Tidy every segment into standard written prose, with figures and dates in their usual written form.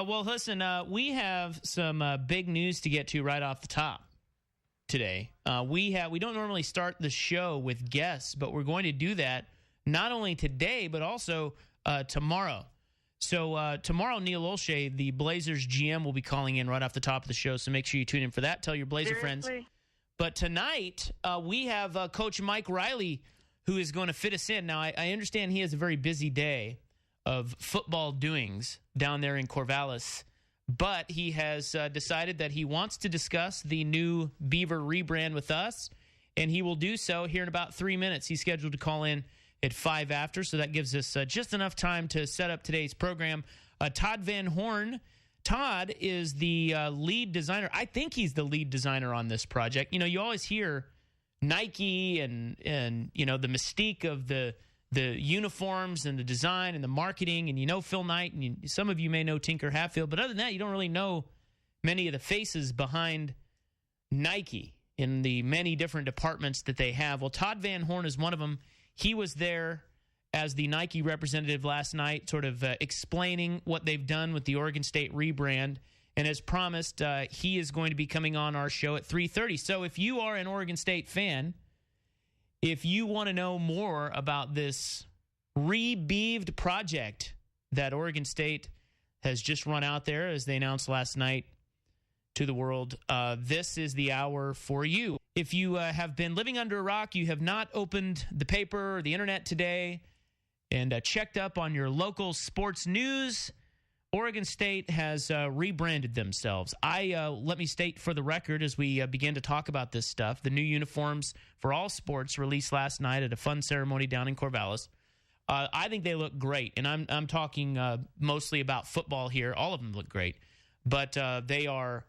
Well, listen, we have some big news to get to right off the top today. We don't normally start the show with guests, but we're going to do that not only today but also tomorrow. So tomorrow, Neil Olshey, the Blazers GM, will be calling in right off the top of the show. So make sure you tune in for that. Tell your Blazer friends. But tonight we have Coach Mike Riley, who is going to fit us in. Now, I understand he has a very busy day of football doings down there in Corvallis, but he has decided that he wants to discuss the new Beaver rebrand with us, and he will do so here in about 3 minutes. He's scheduled to call in at 5 after, so that gives us just enough time to set up today's program. Todd Van Horne. Todd is the lead designer. I think he's the lead designer on this project. You know, you always hear Nike and you know, the mystique of the uniforms and the design and the marketing, and you know Phil Knight, and some of you may know Tinker Hatfield, but other than that, you don't really know many of the faces behind Nike in the many different departments that they have. Well, Todd Van Horne is one of them. He was there as the Nike representative last night, sort of explaining what they've done with the Oregon State rebrand. And as promised, he is going to be coming on our show at 3:30. So if you are an Oregon State fan, if you want to know more about this re-beaved project that Oregon State has just run out there, as they announced last night to the world, this is the hour for you. If you have been living under a rock, you have not opened the paper or the internet today and checked up on your local sports news, Oregon State has rebranded themselves. Let me state for the record as we begin to talk about this stuff, the new uniforms for all sports released last night at a fun ceremony down in Corvallis. I think they look great, and I'm talking mostly about football here. All of them look great, but they are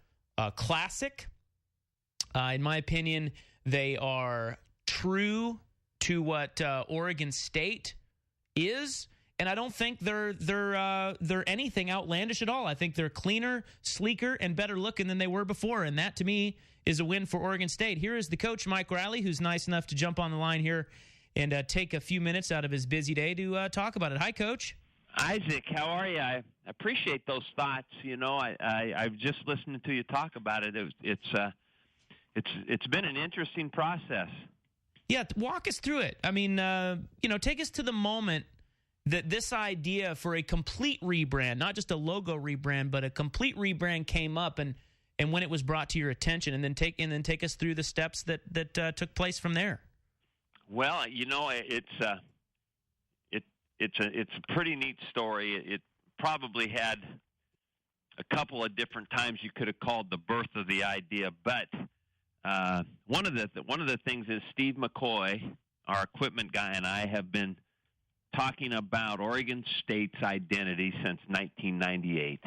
classic. In my opinion, they are true to what Oregon State is. And I don't think they're anything outlandish at all. I think they're cleaner, sleeker, and better looking than they were before. And that, to me, is a win for Oregon State. Here is the coach, Mike Riley, who's nice enough to jump on the line here and take a few minutes out of his busy day to talk about it. Hi, Coach. Isaac, how are you? I appreciate those thoughts. You know, I've just listened to you talk about it. It's been an interesting process. Yeah, walk us through it. I mean, take us to the moment that this idea for a complete rebrand, not just a logo rebrand, but a complete rebrand came up, and when it was brought to your attention, and then take us through the steps that took place from there. Well, you know, it's a pretty neat story. It probably had a couple of different times you could have called the birth of the idea, but one of the things is Steve McCoy, our equipment guy, and I have been talking about Oregon State's identity since 1998,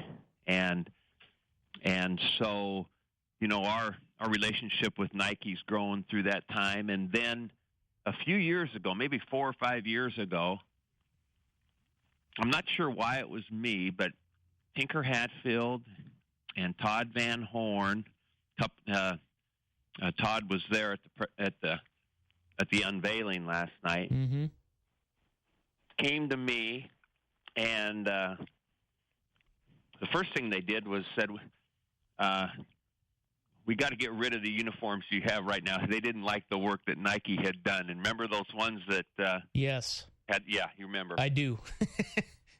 and so, you know, our relationship with Nike's grown through that time. And then a few years ago, maybe 4 or 5 years ago, I'm not sure why it was me, but Tinker Hatfield and Todd Van Horne, Todd was there at the unveiling last night. Mm-hmm. Came to me, and the first thing they did was said, we got to get rid of the uniforms you have right now. They didn't like the work that Nike had done. And remember those ones that yes. Yeah, you remember. I do.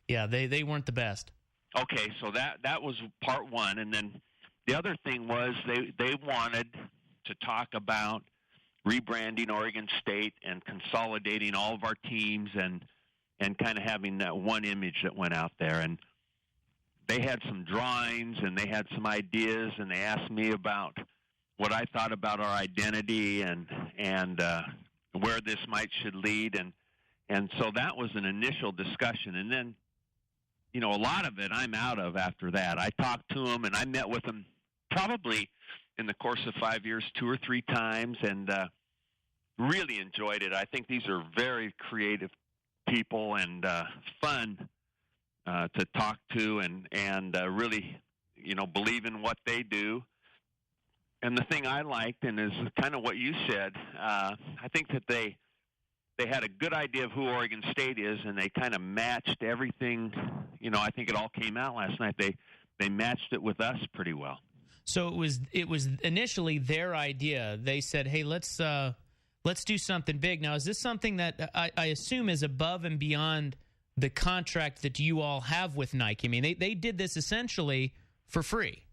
Yeah, they weren't the best. Okay, so that was part one. And then the other thing was they wanted to talk about rebranding Oregon State and consolidating all of our teams and kind of having that one image that went out there. And they had some drawings and they had some ideas, and they asked me about what I thought about our identity and where this should lead. And so that was an initial discussion. And then, you know, a lot of it I'm out of after that. I talked to them and I met with them probably in the course of 5 years 2 or 3 times, and really enjoyed it. I think these are very creative people and fun to talk to, and really, you know, believe in what they do. And the thing I liked, and is kind of what you said, I think that they had a good idea of who Oregon State is, and they kind of matched everything. You know, I think it all came out last night. they matched it with us pretty well. So it was initially their idea. They said, "Hey, let's do something big." Now, is this something that I assume is above and beyond the contract that you all have with Nike? I mean, they did this essentially for free.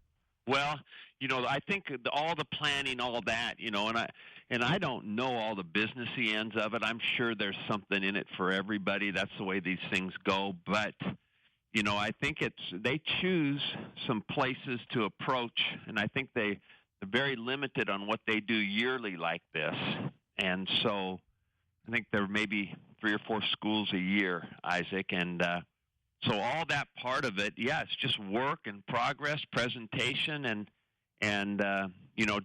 Well, I think all the planning, all that, and I don't know all the businessy ends of it. I'm sure there's something in it for everybody. That's the way these things go. But, I think they choose some places to approach, and I think they're very limited on what they do yearly like this. And so I think there may be 3 or 4 schools a year, Isaac, and so all that part of it, yeah, it's just work and progress, presentation, and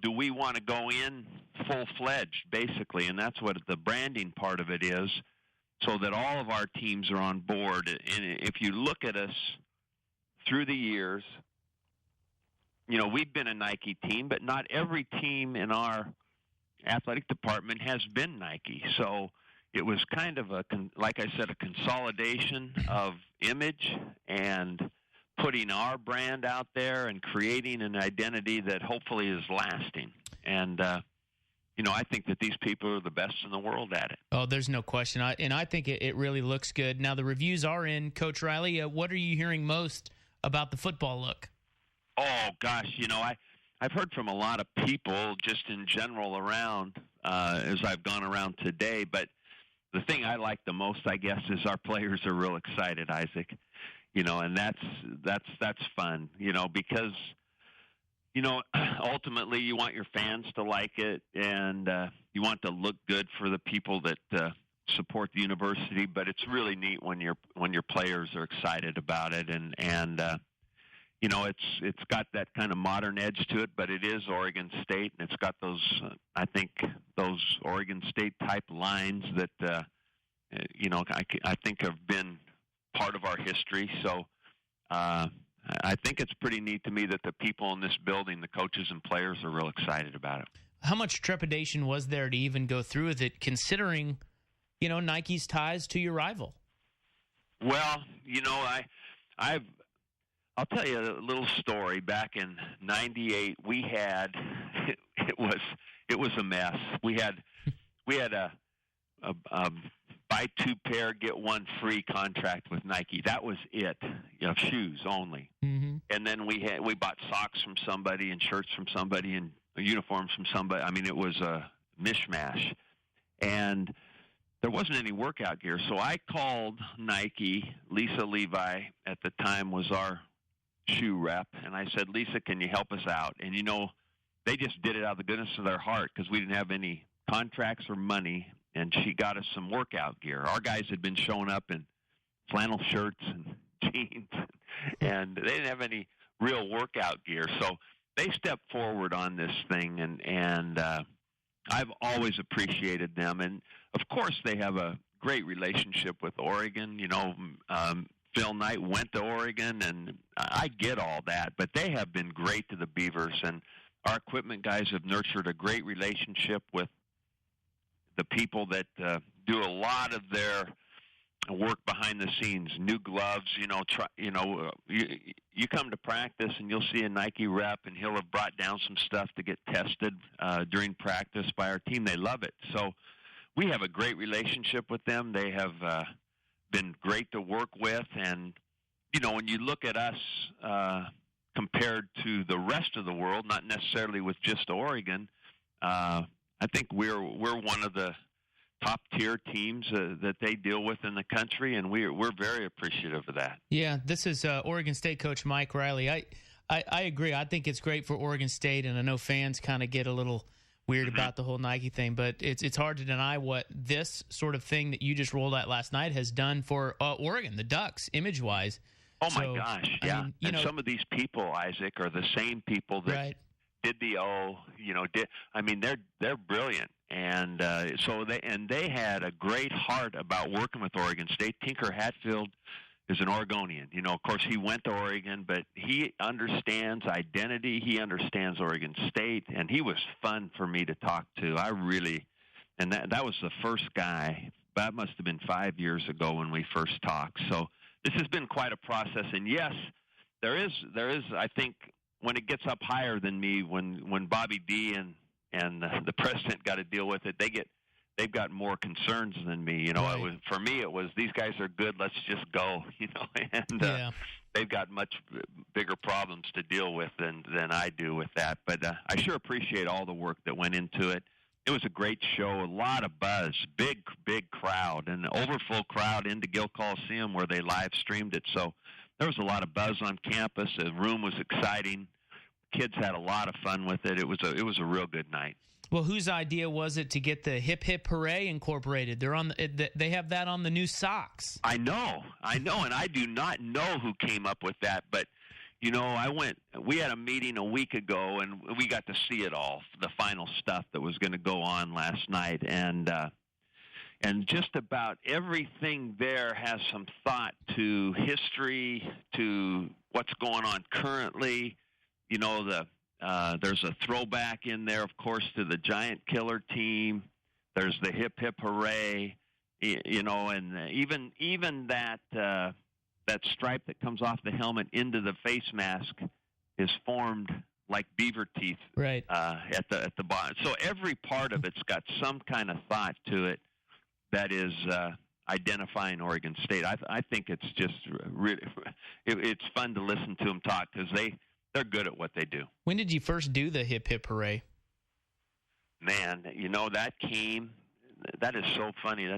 do we want to go in full-fledged, basically? And that's what the branding part of it is, so that all of our teams are on board. And if you look at us through the years, we've been a Nike team, but not every team in our athletic department has been Nike. So it was kind of like I said, a consolidation of image and putting our brand out there and creating an identity that hopefully is lasting. And, I think that these people are the best in the world at it. Oh, there's no question. I think it really looks good. Now, the reviews are in. Coach Riley, what are you hearing most about the football look? Oh, gosh, I've heard from a lot of people just in general around as I've gone around today, but the thing I like the most, I guess, is our players are real excited, Isaac. And that's fun, because, ultimately you want your fans to like it, and you want to look good for the people that support the university. But it's really neat when your players are excited about it, and it's got that kind of modern edge to it, but it is Oregon State, and it's got those Oregon State type lines that I think have been part of our history. So I think it's pretty neat to me that the people in this building, the coaches and players, are real excited about it. How much trepidation was there to even go through with it, considering Nike's ties to your rival? Well, I'll tell you a little story. Back in '98, we had it was a mess. We had a buy 2 pair, get 1 free contract with Nike. That was it, shoes only. Mm-hmm. And then we bought socks from somebody and shirts from somebody and uniforms from somebody. I mean, it was a mishmash. And there wasn't any workout gear. So I called Nike. Lisa Levi at the time was our shoe rep. And I said, Lisa, can you help us out? And, they just did it out of the goodness of their heart because we didn't have any contracts or money. And she got us some workout gear. Our guys had been showing up in flannel shirts and jeans, and they didn't have any real workout gear. So they stepped forward on this thing, and I've always appreciated them. And, of course, they have a great relationship with Oregon. Phil Knight went to Oregon, and I get all that. But they have been great to the Beavers, and our equipment guys have nurtured a great relationship with the people that do a lot of their work behind the scenes, new gloves. You come to practice and you'll see a Nike rep, and he'll have brought down some stuff to get tested during practice by our team. They love it. So we have a great relationship with them. They have been great to work with, and when you look at us compared to the rest of the world, not necessarily with just Oregon. I think we're one of the top-tier teams that they deal with in the country, and we're very appreciative of that. Yeah, this is Oregon State coach Mike Riley. I agree. I think it's great for Oregon State, and I know fans kind of get a little weird about the whole Nike thing, but it's hard to deny what this sort of thing that you just rolled out last night has done for Oregon, the Ducks, image-wise. Oh, my gosh, yeah. Some of these people, Isaac, are the same people that right. did the they're brilliant, and they had a great heart about working with Oregon State. Tinker Hatfield is an Oregonian. Of course, he went to Oregon, but he understands identity. He understands Oregon State, and he was fun for me to talk to. And that was the first guy. That must have been 5 years ago when we first talked. So this has been quite a process, and yes, there is. I think when it gets up higher than me, when Bobby D and the president got to deal with it, they've got more concerns than me. You know, Right. for me, it was these guys are good. Let's just go. You know, and they've got much bigger problems to deal with than I do with that. But I sure appreciate all the work that went into it. It was a great show, a lot of buzz, big crowd, an overfull crowd into Gill Coliseum where they live streamed it. So there was a lot of buzz on campus. The room was exciting. Kids had a lot of fun with it. It was a real good night. Well, whose idea was it to get the Hip Hip Hooray incorporated? They have that on the new socks. I know, and I do not know who came up with that, but you know, we had a meeting a week ago, and we got to see it all, the final stuff that was going to go on last night, and just about everything there has some thought to history, to what's going on currently. You know, there's a throwback in there, of course, to the Giant Killer team. There's the Hip Hip Hooray, you know, and even that stripe that comes off the helmet into the face mask is formed like beaver teeth, right? At the bottom. So every part of it's got some kind of thought to it that is identifying Oregon State. I think it's just really it's fun to listen to them talk because they're good at what they do. When did you first do the Hip Hip Hooray? Man, you know, that is so funny.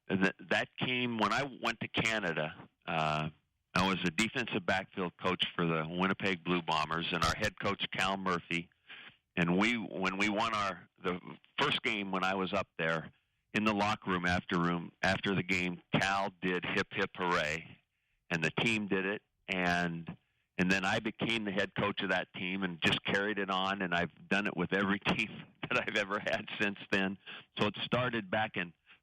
That came when I went to Canada. I was a defensive backfield coach for the Winnipeg Blue Bombers, and our head coach, Cal Murphy. And when we won the first game when I was up there, in the locker room after the game, Cal did Hip Hip Hooray, and the team did it, and then I became the head coach of that team and just carried it on, and I've done it with every team that I've ever had since then. So it started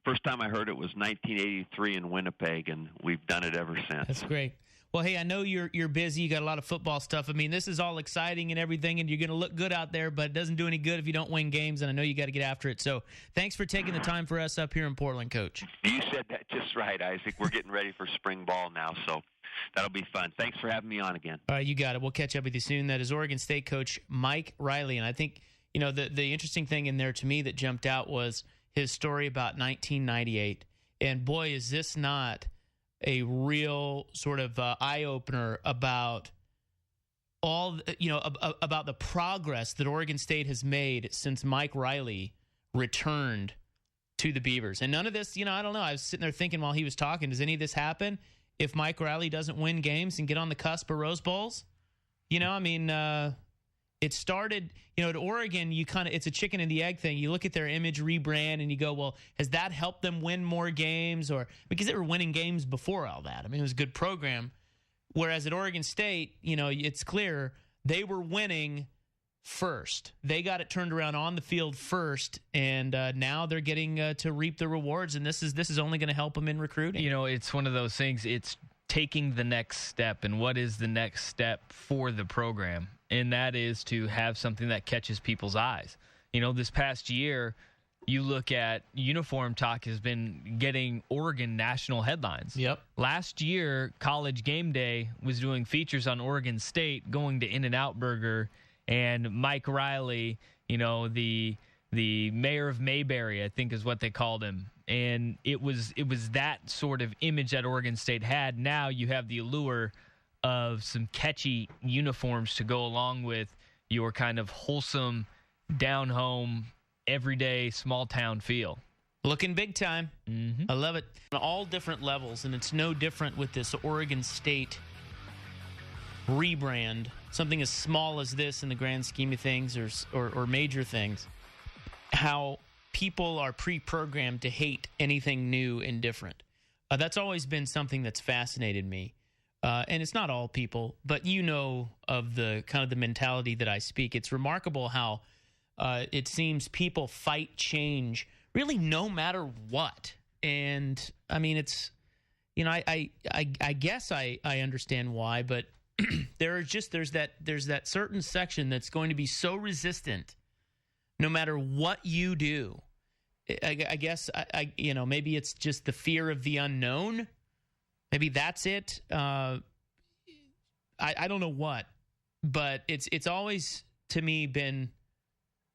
first time I heard it was 1983 in Winnipeg, and we've done it ever since. That's great. Well, hey, I know you're busy. You got a lot of football stuff. I mean, this is all exciting and everything, and you're going to look good out there, but it doesn't do any good if you don't win games, and I know you got to get after it. So thanks for taking the time for us up here in Portland, Coach. You said that just right, Isaac. We're getting ready for spring ball now, so that'll be fun. Thanks for having me on again. All right, you got it. We'll catch up with you soon. That is Oregon State coach Mike Riley, and I think, you know, the interesting thing in there to me that jumped out was his story about 1998. And boy, is this not a real sort of eye-opener about all, you know, about the progress that Oregon State has made since Mike Riley returned to the Beavers. And none of this, you know, I don't know. I was sitting there thinking while he was talking, does any of this happen if Mike Riley doesn't win games and get on the cusp of Rose Bowls? You know, I mean, it started, you know, at Oregon, it's a chicken and the egg thing. You look at their image rebrand and you go, well, has that helped them win more games? Or because they were winning games before all that. I mean, it was a good program. Whereas at Oregon State, you know, it's clear they were winning first. They got it turned around on the field first, and now they're getting to reap the rewards. And this is only going to help them in recruiting. You know, it's one of those things. It's taking the next step, and what is the next step for the program? And that is to have something that catches people's eyes. You know, this past year, you look at Uniform Talk has been getting Oregon national headlines. Yep. Last year, College Game Day was doing features on Oregon State, going to In-N-Out Burger, and Mike Riley, you know, the mayor of Mayberry, I think is what they called him. And it was that sort of image that Oregon State had. Now you have the allure of some catchy uniforms to go along with your kind of wholesome, down-home, everyday, small-town feel. Looking big time. Mm-hmm. I love it. On all different levels, and it's no different with this Oregon State rebrand. Something as small as this in the grand scheme of things or major things. How people are pre-programmed to hate anything new and different. That's always been something that's fascinated me. And it's not all people, but you know of the kind of the mentality that I speak. It's remarkable how it seems people fight change really no matter what. And I mean, it's, you know, I guess I understand why, but there's that certain section that's going to be so resistant no matter what you do. I guess you know, maybe it's just the fear of the unknown. Maybe that's it. I don't know what, but it's always to me been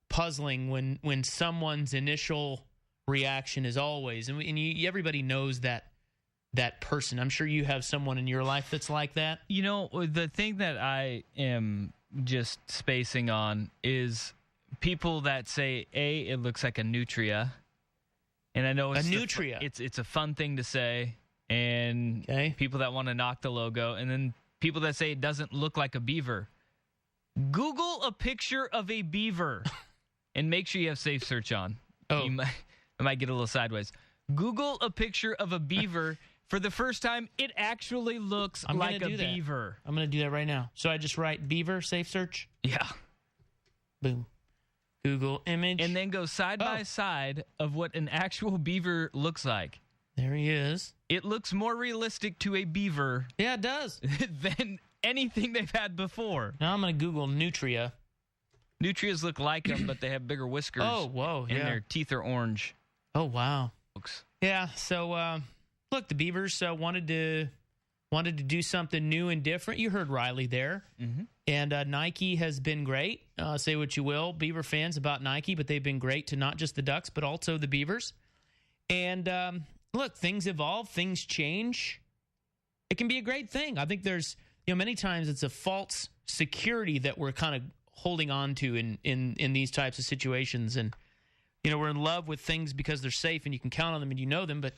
puzzling when someone's initial reaction is always, and everybody knows that person. I'm sure you have someone in your life that's like that. You know, the thing that I am just spacing on is people that say, it looks like a nutria. And I know it's a nutria. It's a fun thing to say. And people that want to knock the logo. And then people that say it doesn't look like a beaver. Google a picture of a beaver and make sure you have safe search on. Oh. I might get a little sideways. Google a picture of a beaver. For the first time, it actually looks like a beaver. I'm going to do that right now. So I just write beaver, safe search? Yeah. Boom. Google image. And then go side by side of what an actual beaver looks like. There he is. It looks more realistic to a beaver. Yeah, it does. Than anything they've had before. Now I'm going to Google nutria. Nutrias look like them, but they have bigger whiskers. Oh, whoa. And their teeth are orange. Oh, wow. Folks. Yeah, so look, the Beavers wanted to do something new and different. You heard Riley there. Mm-hmm. And Nike has been great. Say what you will, Beaver fans, about Nike, but they've been great to not just the Ducks, but also the Beavers. And look, things evolve, things change. It can be a great thing. I think there's, many times it's a false security that we're kind of holding on to in these types of situations. And, we're in love with things because they're safe and you can count on them and you know them, but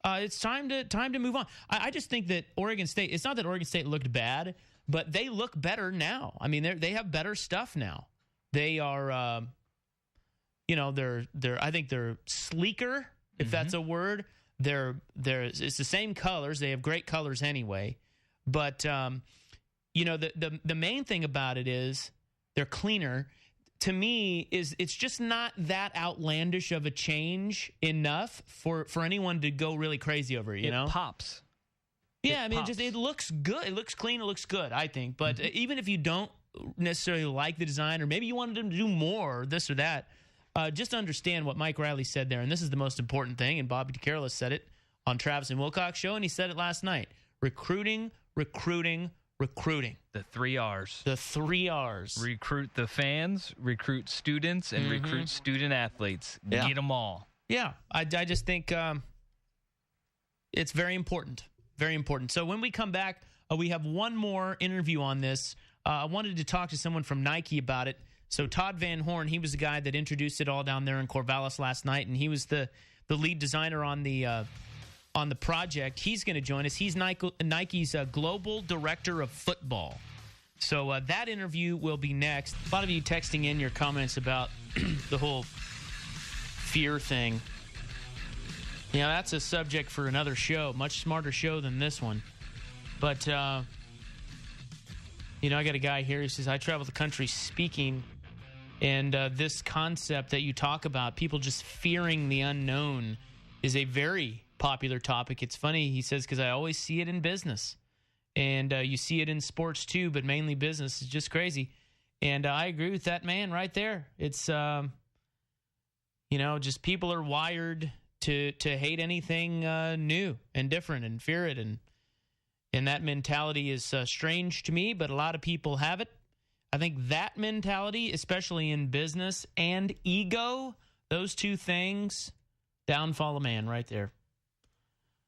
it's time to move on. I just think that Oregon State, it's not that Oregon State looked bad, but they look better now. I mean, they have better stuff now. They are, I think they're sleeker, if that's a word. It's the same colors. They have great colors anyway. But, the main thing about it is they're cleaner. To me, it's just not that outlandish of a change enough for anyone to go really crazy over it, It pops. Yeah, it looks good. It looks clean. It looks good, I think. But even if you don't necessarily like the design, or maybe you wanted them to do more, or this or that, just understand what Mike Riley said there. And this is the most important thing. And Bobby DeCarolis said it on Travis and Wilcox show, and he said it last night. Recruiting. The 3 R's. The 3 R's. Recruit the fans, recruit students, and recruit student athletes. Yeah. Get them all. Yeah, I just think it's very important. Very important. So when we come back, we have one more interview on this. I wanted to talk to someone from Nike about it. So Todd Van Horne, he was the guy that introduced it all down there in Corvallis last night, and he was the lead designer on the project. He's going to join us. He's Nike's global director of football. So that interview will be next. A lot of you texting in your comments about the whole fear thing. That's a subject for another show, much smarter show than this one. But, I got a guy here who says, I travel the country speaking, and this concept that you talk about, people just fearing the unknown, is a very popular topic. It's funny, he says, because I always see it in business. And you see it in sports too, but mainly business. Is just crazy. And I agree with that man right there. It's, just people are wired to hate anything new and different and fear it. And that mentality is strange to me, but a lot of people have it. I think that mentality, especially in business and ego, those two things, downfall of man right there.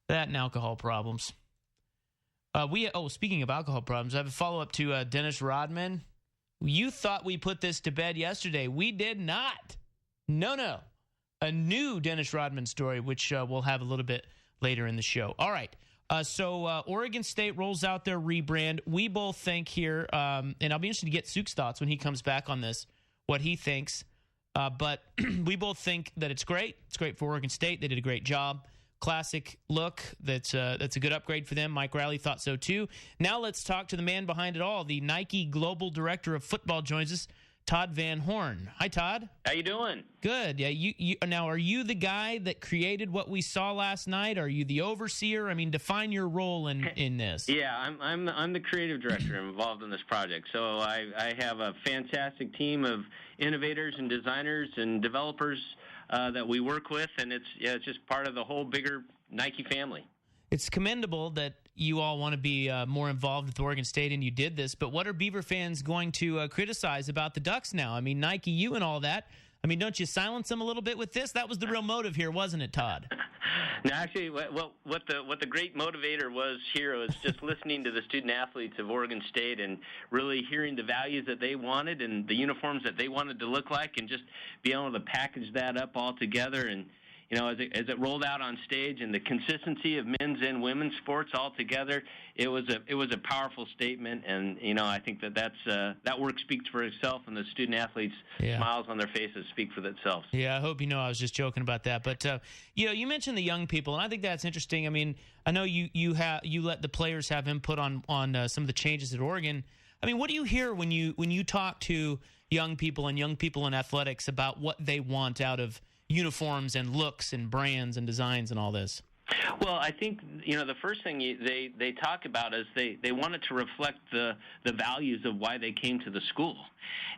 That and alcohol problems. Speaking of alcohol problems, I have a follow-up to Dennis Rodman. You thought we put this to bed yesterday. We did not. No. A new Dennis Rodman story, which we'll have a little bit later in the show. All right. So Oregon State rolls out their rebrand. We both think here, and I'll be interested to get Suk's thoughts when he comes back on this, what he thinks. But we both think that it's great. It's great for Oregon State. They did a great job. Classic look. That's a good upgrade for them. Mike Riley thought so too. Now let's talk to the man behind it all. The Nike Global Director of Football joins us, Todd Van Horne. Hi, Todd. How you doing? Good. Yeah. You now, are you the guy that created what we saw last night? Are you the overseer? I mean, define your role in this. Yeah, I'm the creative director. I'm involved in this project. So I have a fantastic team of innovators and designers and developers that we work with, and it's just part of the whole bigger Nike family. it's commendable that you all want to be more involved with Oregon State, and you did this. But what are Beaver fans going to criticize about the Ducks now? I mean, Nike, you and all that. I mean, don't you silence them a little bit with this? That was the real motive here, wasn't it, Todd? No, actually, what the great motivator was here was just listening to the student athletes of Oregon State and really hearing the values that they wanted and the uniforms that they wanted to look like, and just be able to package that up all together. And as it rolled out on stage, and the consistency of men's and women's sports all together, it was a powerful statement. And I think that work speaks for itself, and the student athletes' smiles on their faces speak for themselves. Yeah, I hope I was just joking about that. But you mentioned the young people, and I think that's interesting. I mean, I know you let the players have input on some of the changes at Oregon. I mean, what do you hear when you talk to young people in athletics about what they want out of uniforms and looks and brands and designs and all this? Well, I think the first thing they talk about is they wanted to reflect the values of why they came to the school,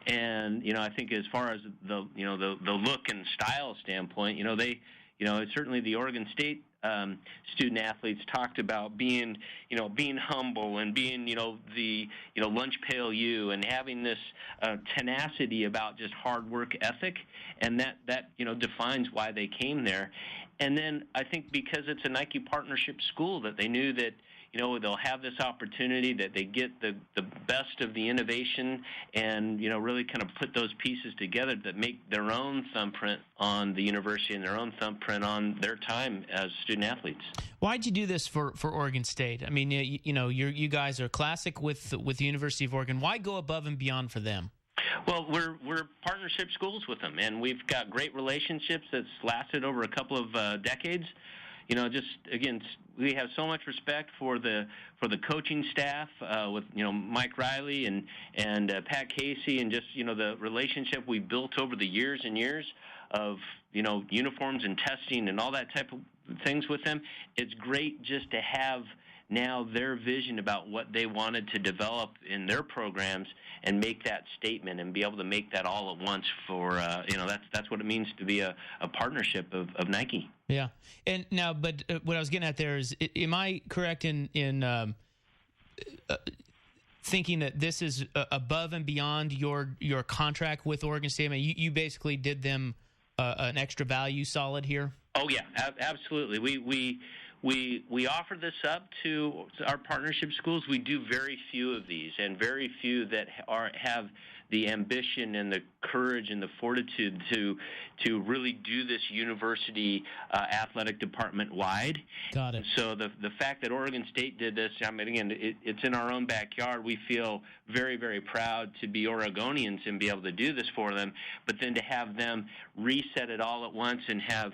and I think as far as the look and style standpoint, certainly the Oregon State student athletes talked about being humble and being the lunch pail you, and having this tenacity about just hard work ethic, and that defines why they came there. And then I think because it's a Nike partnership school, that they knew that they'll have this opportunity, that they get the best of the innovation, and really kind of put those pieces together that make their own thumbprint on the university and their own thumbprint on their time as student athletes. Why'd you do this for Oregon State? I mean, you guys are classic with the University of Oregon. Why go above and beyond for them? Well, we're partnership schools with them, and we've got great relationships that's lasted over a couple of decades. We have so much respect for the coaching staff with Mike Riley and Pat Casey, and just the relationship we built over the years and years of uniforms and testing and all that type of things with them. It's great just to have now their vision about what they wanted to develop in their programs and make that statement and be able to make that all at once for that's what it means to be a partnership of Nike. Yeah. And now, but what I was getting at there is, am I correct in thinking that this is above and beyond your contract with Oregon State? I mean, you basically did them an extra value solid here? Oh yeah, absolutely. We offer this up to our partnership schools. We do very few of these, and very few that have the ambition and the courage and the fortitude to really do this university athletic department wide. Got it. So the fact that Oregon State did this, I mean, again, it's in our own backyard. We feel very, very proud to be Oregonians and be able to do this for them. But then to have them reset it all at once and have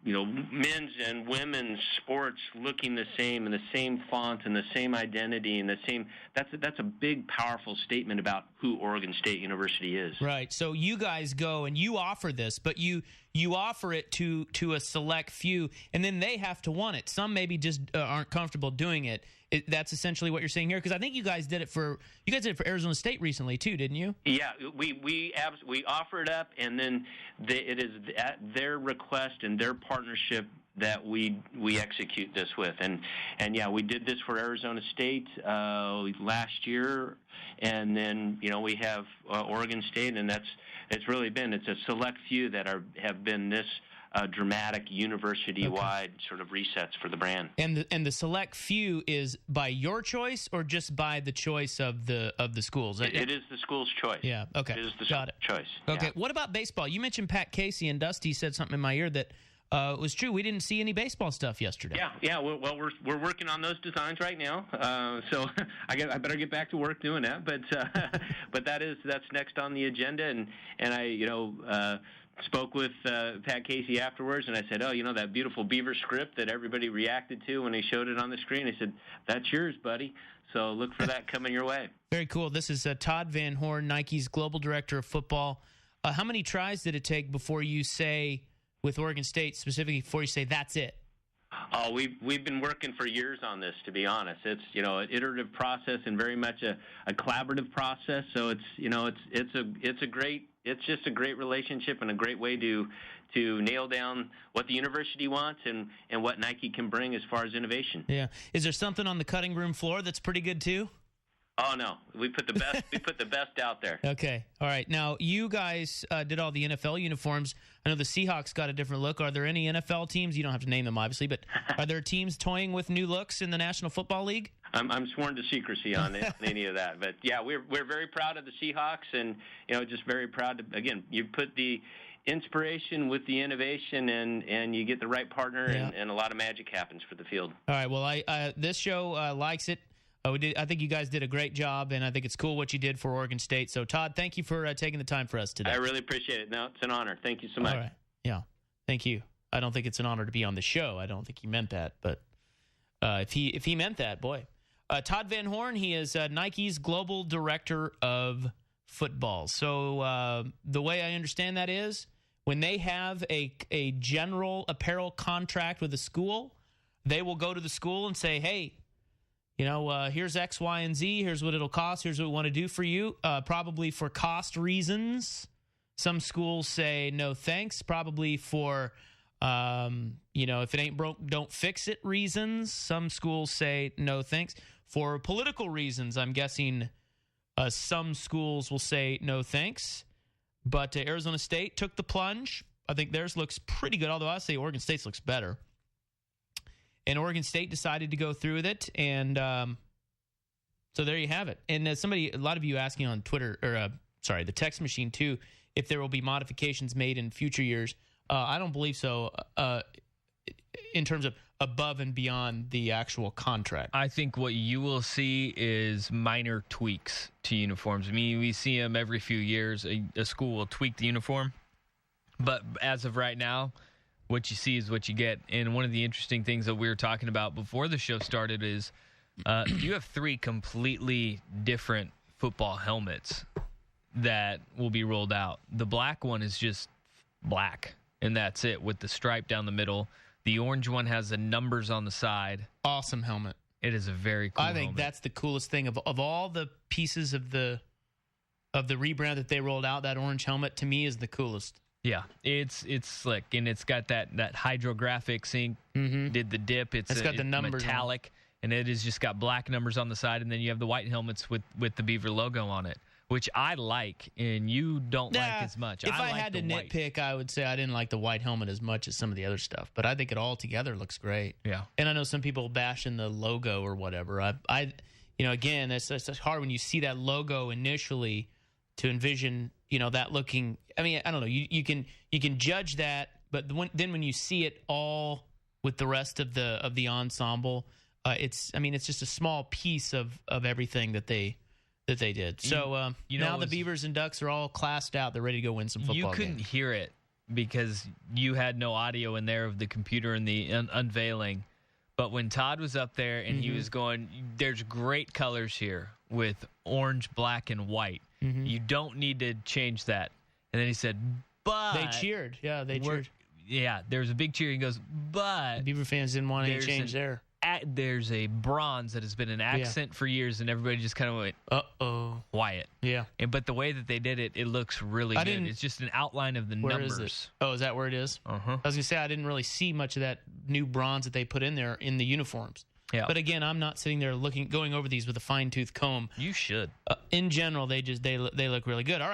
men's and women's sports looking the same, and the same font and the same identity and the same, that's a big, powerful statement about who Oregon State University is. Right. So you guys go and you offer this, but you offer it to a select few, and then they have to want it. Some maybe just aren't comfortable doing it. That's essentially what you're saying here, because I think you guys did it for Arizona State recently too, didn't you? Yeah, we offer it up, and then it is at their request and their partnership that we execute this with, and yeah, we did this for Arizona State last year, and then we have Oregon State, and it's a select few that have been this dramatic university-wide sort of resets for the brand. And the select few is by your choice, or just by the choice of the schools? It is the school's choice. Yeah. Okay. It is the Got it. choice. Okay. Yeah. What about baseball? You mentioned Pat Casey, and Dusty said something in my ear that was true. We didn't see any baseball stuff yesterday. Yeah. Well, we're working on those designs right now. So I better get back to work doing that. But that's next on the agenda. And I spoke with Pat Casey afterwards, and I said, that beautiful Beaver script that everybody reacted to when he showed it on the screen. He said, "That's yours, buddy. So look for that coming your way." Very cool. This is Todd Van Horne, Nike's Global Director of Football. How many tries did it take before you say, with Oregon State specifically, before you say that's it? Oh, we've been working for years on this, to be honest. It's an iterative process and very much a collaborative process. So it's just a great relationship and a great way to nail down what the university wants and what Nike can bring as far as innovation. Yeah. Is there something on the cutting room floor that's pretty good too? Oh no, we put the best out there. Okay. All right. Now, you guys did all the NFL uniforms. I know the Seahawks got a different look. Are there any NFL teams? You don't have to name them, obviously, but are there teams toying with new looks in the National Football League? I'm sworn to secrecy on any of that. But yeah, we're very proud of the Seahawks, and just very proud to, again, you put the inspiration with the innovation, and you get the right partner, and a lot of magic happens for the field. All right. Well, this show likes it. I think you guys did a great job, and I think it's cool what you did for Oregon State. So, Todd, thank you for taking the time for us today. I really appreciate it. No, it's an honor. Thank you so much. All right. Yeah. Thank you. I don't think it's an honor to be on the show. I don't think he meant that, but if he meant that, boy. Todd Van Horne, he is Nike's Global Director of Football. So the way I understand that is when they have a general apparel contract with a school, they will go to the school and say, hey, here's X, Y, and Z. Here's what it'll cost. Here's what we want to do for you. Probably for cost reasons. Some schools say no thanks. Probably for, if it ain't broke, don't fix it reasons. Some schools say no thanks. For political reasons, I'm guessing some schools will say no thanks. But Arizona State took the plunge. I think theirs looks pretty good, although I say Oregon State's looks better. And Oregon State decided to go through with it, and so there you have it. And a lot of you asking on Twitter, the text machine too, if there will be modifications made in future years. I don't believe so in terms of above and beyond the actual contract. I think what you will see is minor tweaks to uniforms. I mean, we see them every few years. A school will tweak the uniform, but as of right now, what you see is what you get. And one of the interesting things that we were talking about before the show started is you have 3 completely different football helmets that will be rolled out. The black one is just black, and that's it, with the stripe down the middle. The orange one has the numbers on the side. Awesome helmet. It is a very cool helmet. I think that's the coolest thing. Of all the pieces of the rebrand that they rolled out, that orange helmet, to me, is the coolest. Yeah, it's slick, and it's got that hydrographics ink. Mm-hmm. Did the dip. It's got the numbers metallic, and it has just got black numbers on the side, and then you have the white helmets with the Beaver logo on it, which I like, and you don't like as much. If I had to nitpick, I would say I didn't like the white helmet as much as some of the other stuff, but I think it all together looks great. Yeah, and I know some people bashing the logo or whatever. Again, it's hard when you see that logo initially to envision, that looking. I mean, I don't know. You can judge that, but then when you see it all with the rest of the ensemble, it's just a small piece of everything that they did. So now the Beavers and Ducks are all classed out. They're ready to go win some football games. You couldn't hear it because you had no audio in there of the computer and the unveiling. But when Todd was up there and he was going, there's great colors here with orange, black, and white. Mm-hmm. You don't need to change that. And then he said, but. They cheered. Yeah, they cheered. Yeah, there was a big cheer. He goes, but. The Beaver fans didn't want any change there. There's a bronze that has been an accent for years, and everybody just kind of went, quiet. Yeah. But the way that they did it, it looks really good. It's just an outline of the numbers. Is it? Oh, is that where it is? Uh-huh. I was going to say, I didn't really see much of that new bronze that they put in there in the uniforms. Yeah. But again, I'm not sitting there going over these with a fine-tooth comb. You should. In general, they look really good. All right.